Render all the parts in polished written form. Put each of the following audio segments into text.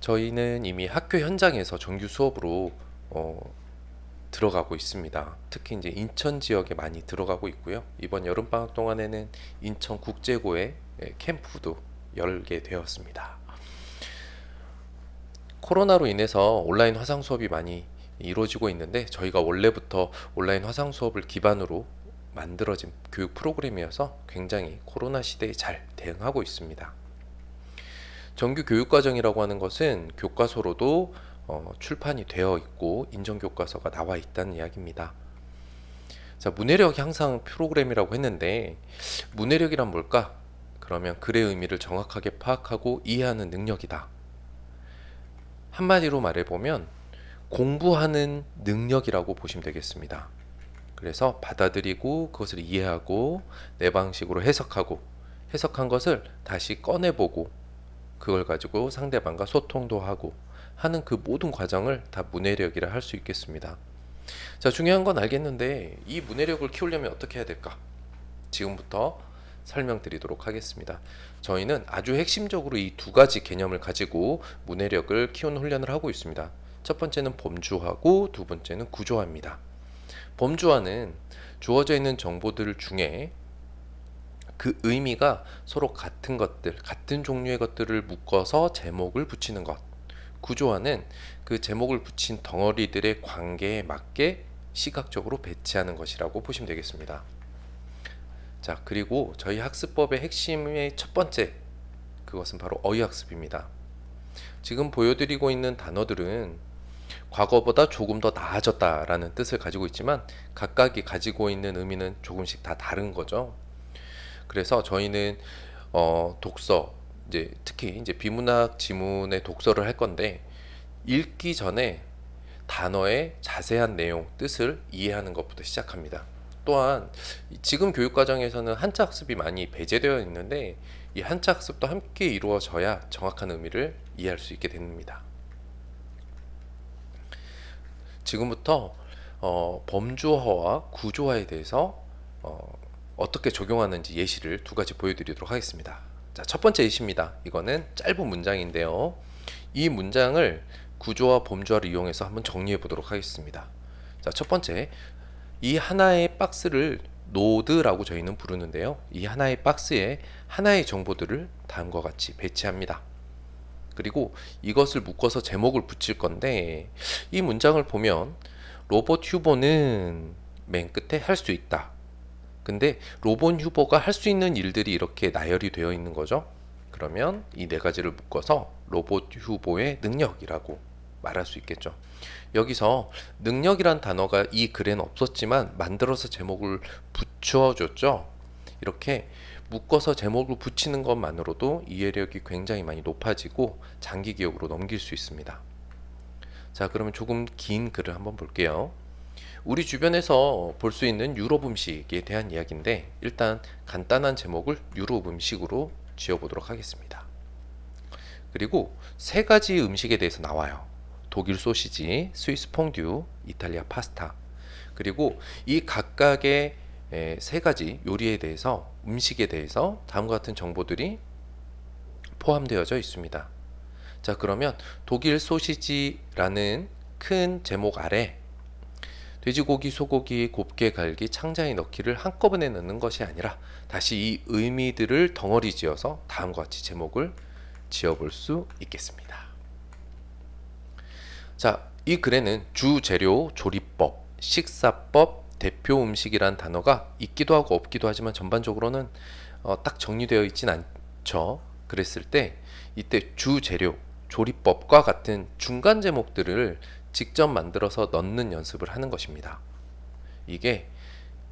저희는 이미 학교 현장에서 정규 수업으로 어, 들어가고 있습니다. 특히 이제 인천 지역에 많이 들어가고 있고요. 이번 여름방학 동안에는 인천 국제고에 캠프도 열게 되었습니다. 코로나로 인해서 온라인 화상 수업이 많이 이루어지고 있는데 저희가 원래부터 온라인 화상 수업을 기반으로 만들어진 교육 프로그램이어서 굉장히 코로나 시대에 잘 대응하고 있습니다. 정규 교육과정이라고 하는 것은 교과서로도 출판이 되어 있고 인정교과서가 나와 있다는 이야기입니다. 자, 문해력이 항상 프로그램이라고 했는데 문해력이란 뭘까? 그러면 글의 의미를 정확하게 파악하고 이해하는 능력이다. 한마디로 말해보면 공부하는 능력이라고 보시면 되겠습니다. 그래서 받아들이고 그것을 이해하고 내 방식으로 해석하고 해석한 것을 다시 꺼내보고 그걸 가지고 상대방과 소통도 하고 하는 그 모든 과정을 다 문해력이라 할 수 있겠습니다. 자, 중요한 건 알겠는데 이 문해력을 키우려면 어떻게 해야 될까? 지금부터 설명드리도록 하겠습니다. 저희는 아주 핵심적으로 이 두 가지 개념을 가지고 문해력을 키우는 훈련을 하고 있습니다. 첫 번째는 범주화고 두 번째는 구조화입니다. 범주화는 주어져 있는 정보들 중에 그 의미가 서로 같은 것들, 같은 종류의 것들을 묶어서 제목을 붙이는 것. 구조화는 그 제목을 붙인 덩어리들의 관계에 맞게 시각적으로 배치하는 것이라고 보시면 되겠습니다. 자, 그리고 저희 학습법의 핵심의 첫 번째, 그것은 바로 어휘학습입니다. 지금 보여드리고 있는 단어들은 과거보다 조금 더 나아졌다라는 뜻을 가지고 있지만 각각이 가지고 있는 의미는 조금씩 다 다른 거죠. 그래서 저희는 독서, 이제 특히 이제 비문학 지문의 독서를 할 건데 읽기 전에 단어의 자세한 내용, 뜻을 이해하는 것부터 시작합니다. 또한 지금 교육 과정에서는 한자 학습이 많이 배제되어 있는데 이 한자 학습도 함께 이루어져야 정확한 의미를 이해할 수 있게 됩니다. 지금부터 범주어와 구조화에 대해서 어떻게 적용하는지 예시를 두 가지 보여드리도록 하겠습니다. 자, 첫 번째 예시입니다. 이거는 짧은 문장인데요. 이 문장을 구조와 범주화를 이용해서 한번 정리해 보도록 하겠습니다. 자, 첫 번째, 이 하나의 박스를 노드라고 저희는 부르는데요. 이 하나의 박스에 하나의 정보들을 다음과 같이 배치합니다. 그리고 이것을 묶어서 제목을 붙일 건데 이 문장을 보면 로봇 휴보는 맨 끝에 할 수 있다. 근데 로봇 휴보가 할 수 있는 일들이 이렇게 나열이 되어 있는 거죠. 그러면 이 네 가지를 묶어서 로봇 휴보의 능력이라고 말할 수 있겠죠. 여기서 능력이란 단어가 이 글에는 없었지만 만들어서 제목을 붙여줬죠. 이렇게 묶어서 제목을 붙이는 것만으로도 이해력이 굉장히 많이 높아지고 장기 기억으로 넘길 수 있습니다. 자, 그러면 조금 긴 글을 한번 볼게요. 우리 주변에서 볼 수 있는 유럽 음식에 대한 이야기인데 일단 간단한 제목을 유럽 음식으로 지어보도록 하겠습니다. 그리고 세 가지 음식에 대해서 나와요. 독일 소시지, 스위스 퐁듀, 이탈리아 파스타. 그리고 이 각각의 세 가지 요리에 대해서 음식에 대해서 다음과 같은 정보들이 포함되어져 있습니다. 자, 그러면 독일 소시지라는 큰 제목 아래 돼지고기, 소고기, 곱게 갈기, 창자에 넣기를 한꺼번에 넣는 것이 아니라 다시 이 의미들을 덩어리 지어서 다음과 같이 제목을 지어볼 수 있겠습니다. 자, 이 글에는 주재료, 조리법, 식사법, 대표 음식이란 단어가 있기도 하고 없기도 하지만 전반적으로는 딱 정리되어 있진 않죠. 그랬을 때 이때 주재료, 조리법과 같은 중간 제목들을 직접 만들어서 넣는 연습을 하는 것입니다. 이게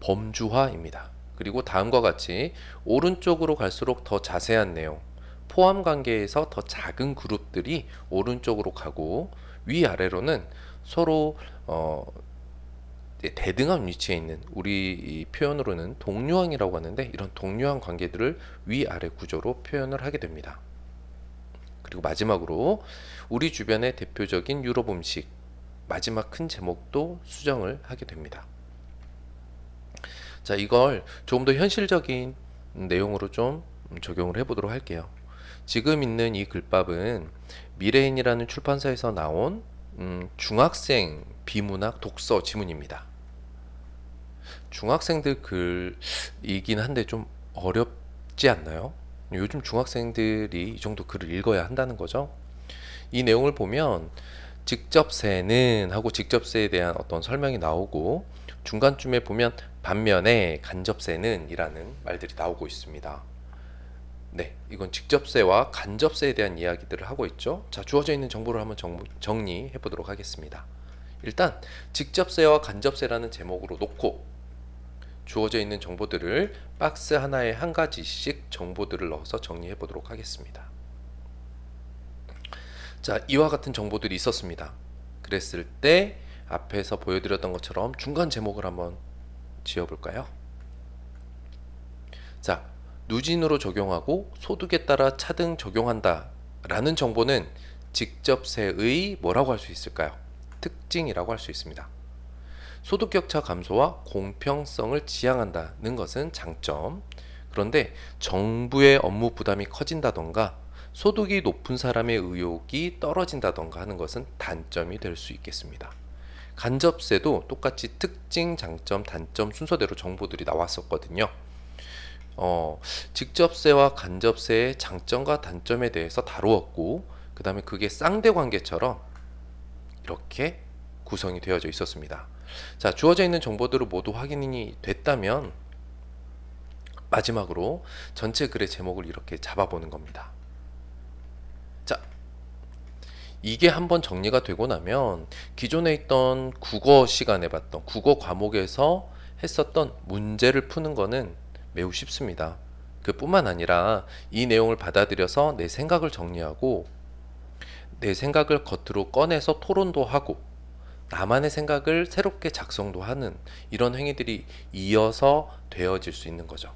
범주화입니다. 그리고 다음과 같이 오른쪽으로 갈수록 더 자세한 내용, 포함 관계에서 더 작은 그룹들이 오른쪽으로 가고 위아래로는 서로 대등한 위치에 있는 우리 표현으로는 동류항이라고 하는데 이런 동류항 관계들을 위아래 구조로 표현을 하게 됩니다. 그리고 마지막으로 우리 주변의 대표적인 유럽 음식 마지막 큰 제목도 수정을 하게 됩니다. 자, 이걸 조금 더 현실적인 내용으로 좀 적용을 해보도록 할게요. 지금 있는 이 글밥은 미래인이라는 출판사에서 나온 중학생 비문학 독서 지문입니다. 중학생들 글이긴 한데 좀 어렵지 않나요? 요즘 중학생들이 이 정도 글을 읽어야 한다는 거죠. 이 내용을 보면 직접세는 하고 직접세에 대한 어떤 설명이 나오고 중간쯤에 보면 반면에 간접세는 이라는 말들이 나오고 있습니다. 네, 이건 직접세와 간접세에 대한 이야기들을 하고 있죠. 자, 주어져 있는 정보를 한번 정리해 보도록 하겠습니다. 일단 직접세와 간접세라는 제목으로 놓고 주어져 있는 정보들을 박스 하나에 한 가지씩 정보들을 넣어서 정리해 보도록 하겠습니다. 자, 이와 같은 정보들이 있었습니다. 그랬을 때 앞에서 보여드렸던 것처럼 중간 제목을 한번 지어볼까요? 자, 누진으로 적용하고 소득에 따라 차등 적용한다 라는 정보는 직접세의 뭐라고 할 수 있을까요? 특징이라고 할 수 있습니다. 소득격차 감소와 공평성을 지향한다는 것은 장점. 그런데 정부의 업무 부담이 커진다던가 소득이 높은 사람의 의욕이 떨어진다던가 하는 것은 단점이 될 수 있겠습니다. 간접세도 똑같이 특징, 장점, 단점 순서대로 정보들이 나왔었거든요. 직접세와 간접세의 장점과 단점에 대해서 다루었고 그 다음에 그게 쌍대관계처럼 이렇게 구성이 되어져 있었습니다. 자, 주어져 있는 정보들을 모두 확인이 됐다면 마지막으로 전체 글의 제목을 이렇게 잡아보는 겁니다. 자, 이게 한번 정리가 되고 나면 기존에 있던 국어 시간에 봤던 국어 과목에서 했었던 문제를 푸는 거는 매우 쉽습니다. 그뿐만 아니라 이 내용을 받아들여서 내 생각을 정리하고 내 생각을 겉으로 꺼내서 토론도 하고 나만의 생각을 새롭게 작성도 하는 이런 행위들이 이어서 되어질 수 있는 거죠.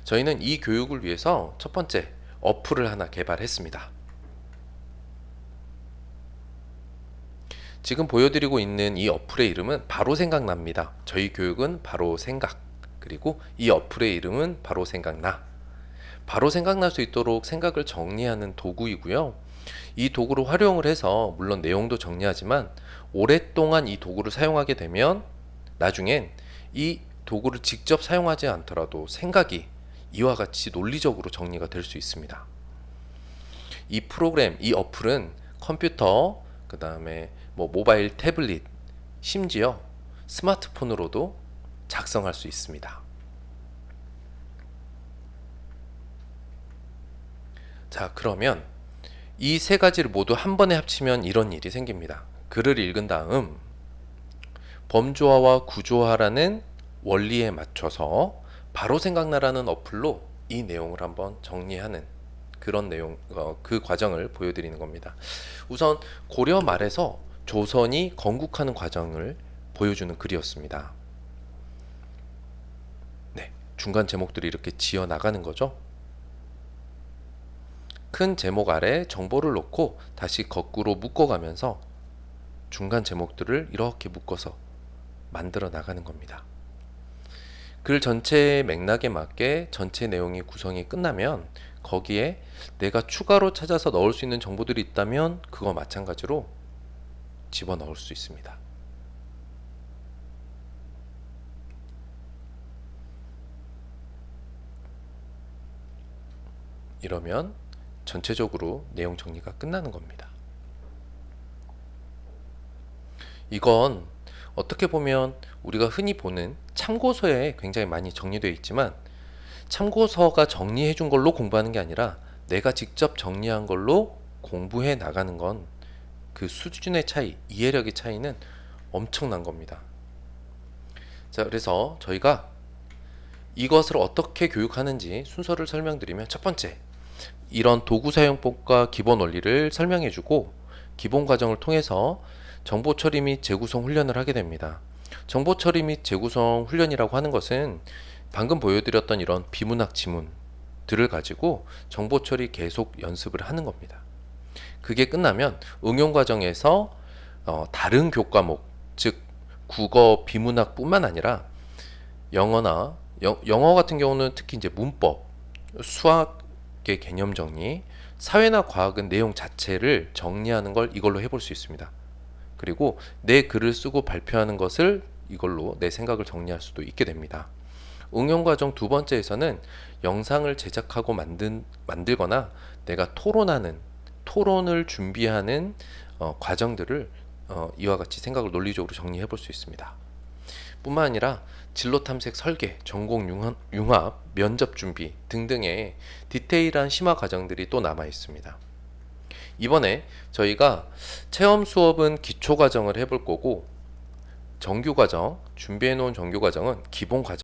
저희는 이 교육을 위해서 첫 번째 어플을 하나 개발했습니다. 지금 보여드리고 있는 이 어플의 이름은 바로 생각납니다. 저희 교육은 바로 생각, 그리고 이 어플의 이름은 바로 생각나. 바로 생각날 수 있도록 생각을 정리하는 도구이고요. 이 도구를 활용을 해서 물론 내용도 정리하지만 오랫동안 이 도구를 사용하게 되면 나중엔 이 도구를 직접 사용하지 않더라도 생각이 이와 같이 논리적으로 정리가 될 수 있습니다. 이 프로그램, 이 어플은 컴퓨터, 그 다음에 모바일 태블릿, 심지어 스마트폰으로도 작성할 수 있습니다. 자, 그러면 이 세 가지를 모두 한 번에 합치면 이런 일이 생깁니다. 글을 읽은 다음 범주화와 구조화라는 원리에 맞춰서 바로 생각나라는 어플로 이 내용을 한번 정리하는 그런 내용, 그 과정을 보여드리는 겁니다. 우선 고려 말에서 조선이 건국하는 과정을 보여주는 글이었습니다. 네, 중간 제목들이 이렇게 지어 나가는 거죠. 큰 제목 아래 정보를 놓고 다시 거꾸로 묶어가면서 중간 제목들을 이렇게 묶어서 만들어 나가는 겁니다. 글 전체의 맥락에 맞게 전체 내용이 구성이 끝나면 거기에 내가 추가로 찾아서 넣을 수 있는 정보들이 있다면 그거 마찬가지로 집어넣을 수 있습니다. 이러면 전체적으로 내용 정리가 끝나는 겁니다. 이건 어떻게 보면 우리가 흔히 보는 참고서에 굉장히 많이 정리되어 있지만 참고서가 정리해 준 걸로 공부하는 게 아니라 내가 직접 정리한 걸로 공부해 나가는 건 그 수준의 차이, 이해력의 차이는 엄청난 겁니다. 자, 그래서 저희가 이것을 어떻게 교육하는지 순서를 설명드리면 첫 번째, 이런 도구 사용법과 기본 원리를 설명해 주고 기본 과정을 통해서 정보 처리 및 재구성 훈련을 하게 됩니다. 정보 처리 및 재구성 훈련이라고 하는 것은 방금 보여드렸던 이런 비문학 지문들을 가지고 정보 처리 계속 연습을 하는 겁니다. 그게 끝나면 응용 과정에서 다른 교과목, 즉 국어 비문학 뿐만 아니라 영어 같은 경우는 특히 이제 문법, 수학 개 개념 정리, 사회나 과학은 내용 자체를 정리하는 걸 이걸로 해볼 수 있습니다. 그리고 내 글을 쓰고 발표하는 것을 이걸로 내 생각을 정리할 수도 있게 됩니다. 응용 과정 두 번째에서는 영상을 제작하고 만들거나 내가 토론을 준비하는 과정들을 이와 같이 생각을 논리적으로 정리해 볼 수 있습니다. 뿐만 아니라 진로 탐색 설계, 전공 융합, 면접 준비 등등의 디테일한 심화 과정들이 또 남아 있습니다. 이번에 저희가 체험 수업은 기초 과정을 해볼 거고, 정규 과정, 준비해 놓은 정규 과정은 기본 과정